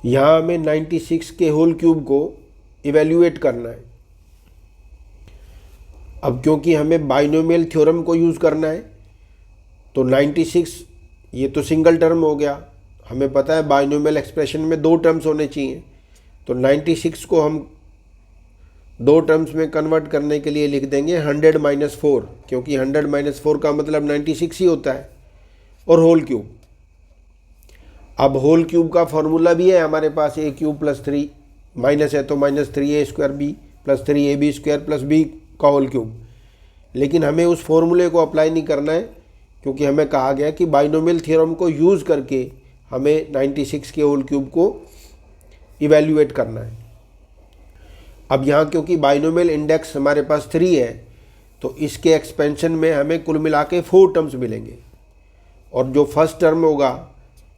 यहाँ हमें 96 के होल क्यूब को इवेल्युएट करना है। अब क्योंकि हमें बाइनोमियल थ्योरम को यूज़ करना है तो 96 ये तो सिंगल टर्म हो गया, हमें पता है बाइनोमियल एक्सप्रेशन में दो टर्म्स होने चाहिए, तो 96 को हम दो टर्म्स में कन्वर्ट करने के लिए लिख देंगे 100 - 4, क्योंकि 100 - 4 का मतलब 96 ही होता है, और होल क्यूब। अब होल क्यूब का फॉर्मूला भी है हमारे पास, a³ + 3 माइनस है तो -3a² b + 3ab² + b का होल क्यूब। लेकिन हमें उस फॉर्मूले को अप्लाई नहीं करना है, क्योंकि हमें कहा गया कि बाइनोमियल थ्योरम को यूज़ करके हमें 96 के होल क्यूब को इवेल्युएट करना है। अब यहाँ क्योंकि बाइनोमियल इंडेक्स हमारे पास 3 है तो इसके एक्सपेंशन में हमें कुल मिला के 4 टर्म्स मिलेंगे, और जो फर्स्ट टर्म होगा,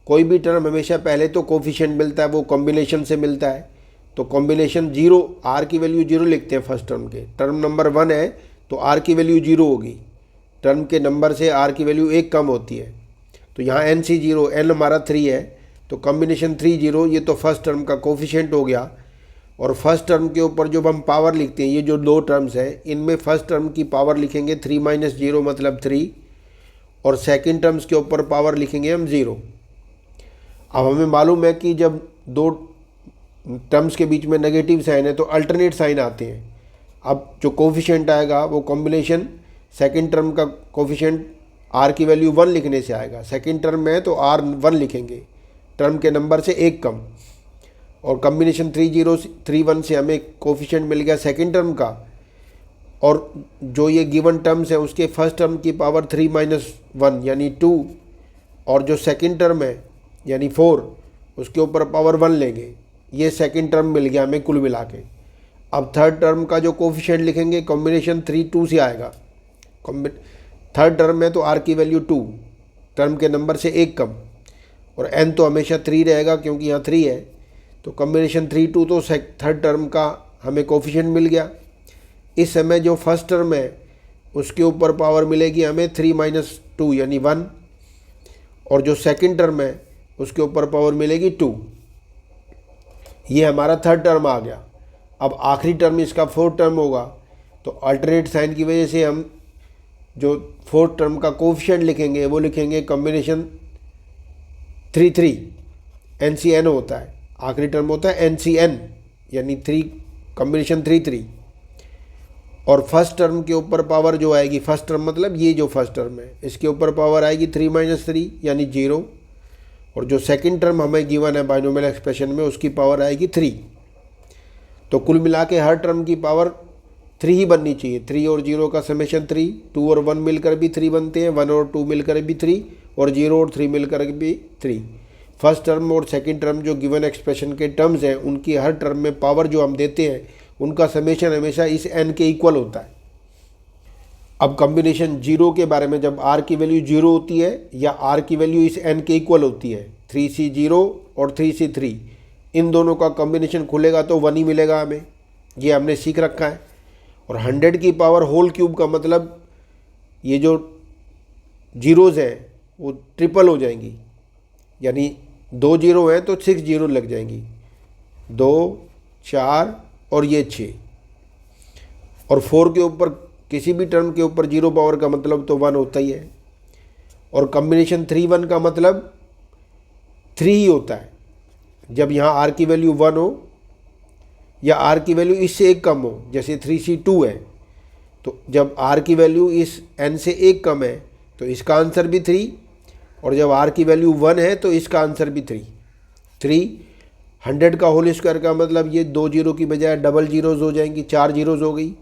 कोई भी टर्म हमेशा पहले तो कोफिशिएंट मिलता है, वो कॉम्बिनेशन से मिलता है, तो कॉम्बिनेशन 0, r की वैल्यू 0 लिखते हैं फर्स्ट टर्म के। टर्म नंबर 1 है तो r की वैल्यू 0 होगी, टर्म के नंबर से r की वैल्यू 1 कम होती है, तो यहाँ NC0, n हमारा 3 है तो कॉम्बिनेशन 3 0, ये तो फर्स्ट टर्म का कोफिशिएंट हो गया। और फर्स्ट टर्म के ऊपर जब हम पावर लिखते हैं, ये जो दो टर्म्स हैं इनमें फर्स्ट टर्म की पावर लिखेंगे 3 - 0 मतलब 3, और सेकंड टर्म्स के ऊपर पावर लिखेंगे हम 0। अब हमें मालूम है कि जब दो टर्म्स के बीच में नेगेटिव साइन है तो अल्टरनेट साइन आते हैं। अब जो कोफिशिएंट आएगा वो कॉम्बिनेशन सेकंड टर्म का कोफिशिएंट r की वैल्यू 1 लिखने से आएगा, सेकंड टर्म में है तो r 1 लिखेंगे, टर्म के नंबर से 1 कम, और कॉम्बिनेशन 3 0 3 1 से हमें कोफिशिएंट मिल गया सेकंड टर्म का, और जो ये गिवन टर्म्स है उसके फर्स्ट टर्म की पावर 3 - 1 यानी 2, और जो सेकंड टर्म है यानी 4 उसके ऊपर पावर 1 लेंगे, ये सेकंड टर्म मिल गया हमें कुल मिला के। अब थर्ड टर्म का जो कोफिशिएंट लिखेंगे कॉम्बिनेशन 3 2 से आएगा, थर्ड टर्म में तो r की वैल्यू 2, टर्म के नंबर से 1 कम, और n तो हमेशा 3 रहेगा क्योंकि यहाँ 3 है, तो कॉम्बिनेशन 3 2, तो थर्ड टर्म का हमें कोफिशिएंट मिल गया। इस समय जो फर्स्ट टर्म है उसके ऊपर पावर मिलेगी हमें 3 - 2 यानी 1, और जो सेकंड टर्म है उसके ऊपर पावर मिलेगी 2। ये हमारा थर्ड टर्म आ गया। अब आखिरी टर्म इसका फोर्थ टर्म होगा, तो अल्टरनेट साइन की वजह से हम जो फोर्थ टर्म का कोफिशिएंट लिखेंगे वो लिखेंगे कॉम्बिनेशन 3 3, NCN होता है, आखिरी टर्म होता है NCN यानी 3 कॉम्बिनेशन 3 3, और फर्स्ट टर्म के ऊपर पावर जो आएगी, फर्स्ट टर्म मतलब ये जो फर्स्ट टर्म है इसके ऊपर पावर आएगी 3 - 3 यानी 0, और जो सेकंड टर्म हमें गिवन है बाइनोमियल एक्सप्रेशन में उसकी पावर आएगी 3। तो कुल मिला के हर टर्म की पावर 3 ही बननी चाहिए, 3 और 0 का समेशन 3, 2 और 1 मिलकर भी 3 बनते हैं, 1 और 2 मिलकर भी 3, और 0 और 3 मिलकर भी 3। फर्स्ट टर्म और सेकंड टर्म जो गिवन एक्सप्रेशन के टर्म्स हैं उनकी हर टर्म में पावर जो हम देते हैं उनका समेशन हमेशा इस n के इक्वल होता है। अब कॉम्बिनेशन 0 के बारे में, जब r की वैल्यू 0 होती है या r की वैल्यू इस n के इक्वल होती है, 3C0 और 3C3, इन दोनों का कॉम्बिनेशन खुलेगा तो 1 ही मिलेगा हमें, ये हमने सीख रखा है। और 100 की पावर होल क्यूब का मतलब ये जो जीरोज़ हैं वो ट्रिपल हो जाएंगी, यानी 2 0 हैं तो 6 0 लग जाएंगी, 2 4 और ये 6, और 4 के ऊपर किसी भी टर्म के ऊपर 0 पावर का मतलब तो 1 होता ही है, और कॉम्बिनेशन 3 1 का मतलब 3 ही होता है जब यहाँ r की वैल्यू 1 हो या r की वैल्यू इससे 1 कम हो, जैसे 3C2 है, तो जब r की वैल्यू इस n से 1 कम है तो इसका आंसर भी 3, और जब r की वैल्यू 1 है तो इसका आंसर भी 3। 100 का होल स्क्वायर का मतलब ये 2 0 की बजाय डबल जीरोज़ हो जाएंगी, 4 जीरोज़ हो गई,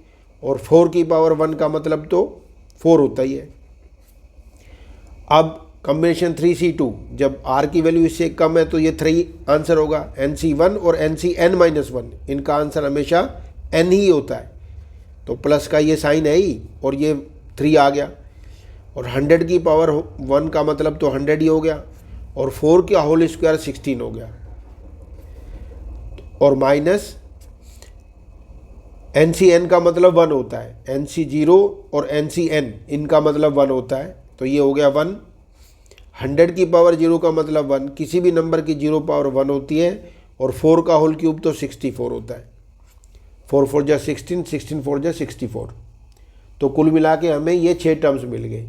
और 4 की पावर 1 का मतलब तो 4 होता ही है। अब कॉम्बिनेशन 3C2, जब r की वैल्यू इससे कम है तो ये 3 आंसर होगा, NC1 और NCN-1, इनका आंसर हमेशा n ही होता है, तो प्लस का ये साइन है ही, और ये 3 आ गया, और 100 की पावर 1 का मतलब तो 100 ही हो गया, और 4 का होल स्क्वायर 16 हो गया, और माइनस NCN का मतलब 1 होता है, NC0 और NCN इनका मतलब 1 होता है, तो ये हो गया 1। 100 की पावर 0 का मतलब 1, किसी भी नंबर की 0 पावर 1 होती है, और 4 का होल क्यूब तो 64 होता है। 4 4 जा 16, 16 4 जा 64। तो कुल मिला के हमें ये 6 टर्म्स मिल गए।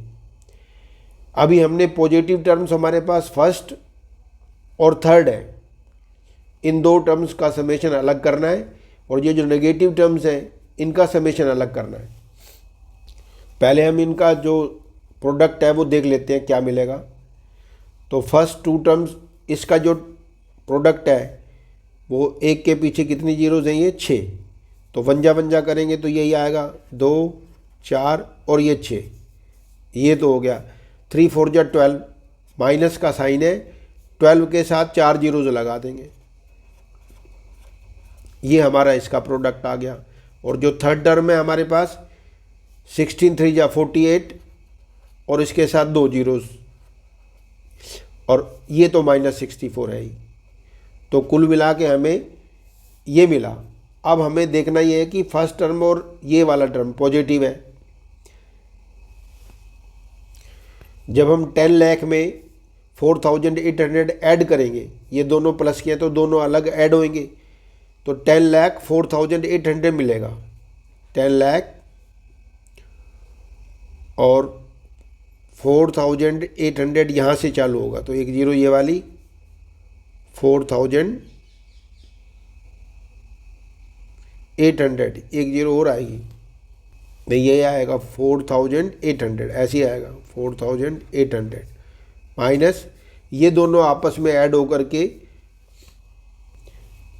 अभी हमने पॉजिटिव टर्म्स हमारे पास फर्स्ट और थर्ड है, इन दो टर्म्स का समेशन अलग करना है, और ये जो नेगेटिव टर्म्स हैं इनका समेशन अलग करना है। पहले हम इनका जो प्रोडक्ट है वो देख लेते हैं क्या मिलेगा। तो फर्स्ट 2 टर्म्स, इसका जो प्रोडक्ट है वो एक के पीछे कितनी जीरोज़ हैं, ये 6। तो वंजा करेंगे तो यही आएगा 2 4 और ये 6, ये तो हो गया। 3 4 जा 12, माइनस का साइन है, 12 के साथ 4 जीरोज़ लगा देंगे, ये हमारा इसका प्रोडक्ट आ गया। और जो थर्ड टर्म है हमारे पास 16 3 जा 48 और इसके साथ 2 जीरोज़, और ये तो -64 है ही। तो कुल मिला के हमें ये मिला। अब हमें देखना ये है कि फर्स्ट टर्म और ये वाला टर्म पॉजिटिव है। जब हम 10 लाख में 4800 ऐड करेंगे, ये दोनों प्लस किए तो दोनों अलग ऐड होंगे, तो 10 लाख 4800 मिलेगा। 10 लाख और 4800 यहाँ से चालू होगा, तो एक जीरो ये वाली 4800, एक जीरो और आएगी, नहीं ये आएगा 4800, ऐसे ही आएगा 4800 माइनस ये दोनों आपस में ऐड होकर के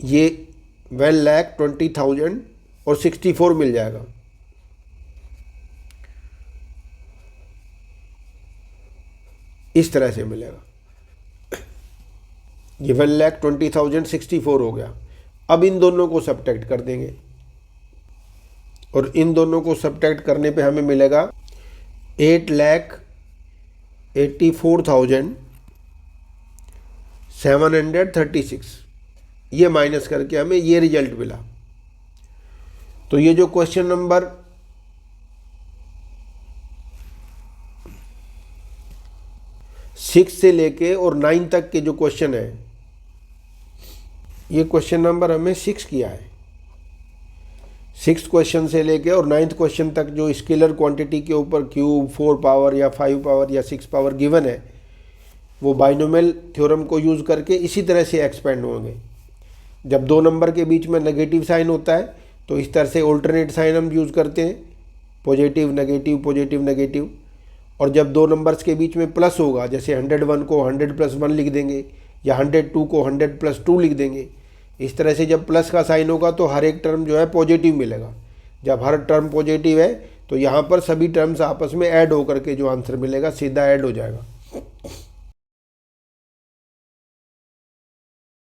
ये 1,20,000 और 64 मिल जाएगा। इस तरह से मिलेगा, ये 1,20,000 64 हो गया। अब इन दोनों को सब्ट्रैक्ट कर देंगे, और इन दोनों को सब्ट्रैक्ट करने पे हमें मिलेगा 8,84,736, ये माइनस करके हमें ये रिजल्ट मिला। तो ये जो क्वेश्चन नंबर 6 से लेके और 9 तक के जो क्वेश्चन है, ये क्वेश्चन नंबर हमें 6 किया है। 6 क्वेश्चन से लेके और 9th क्वेश्चन तक जो स्केलर क्वांटिटी के ऊपर क्यूब, 4 पावर या 5 पावर या 6 पावर गिवन है, वो बाइनोमियल थ्योरम को यूज़ करके इसी तरह से एक्सपेंड होंगे। जब 2 नंबर के बीच में नेगेटिव साइन होता है तो इस तरह से ऑल्टरनेट साइन हम यूज़ करते हैं, पॉजिटिव नेगेटिव पॉजिटिव नेगेटिव। और जब 2 नंबर्स के बीच में प्लस होगा, जैसे 101 को 100+1 लिख देंगे, या 102 को 100+2 लिख देंगे। इस तरह से जब प्लस का साइन होगा तो हर एक टर्म जो है पॉजिटिव मिलेगा। जब हर टर्म पॉजिटिव है तो यहाँ पर सभी टर्म्स आपस में ऐड होकर के जो आंसर मिलेगा सीधा ऐड हो जाएगा।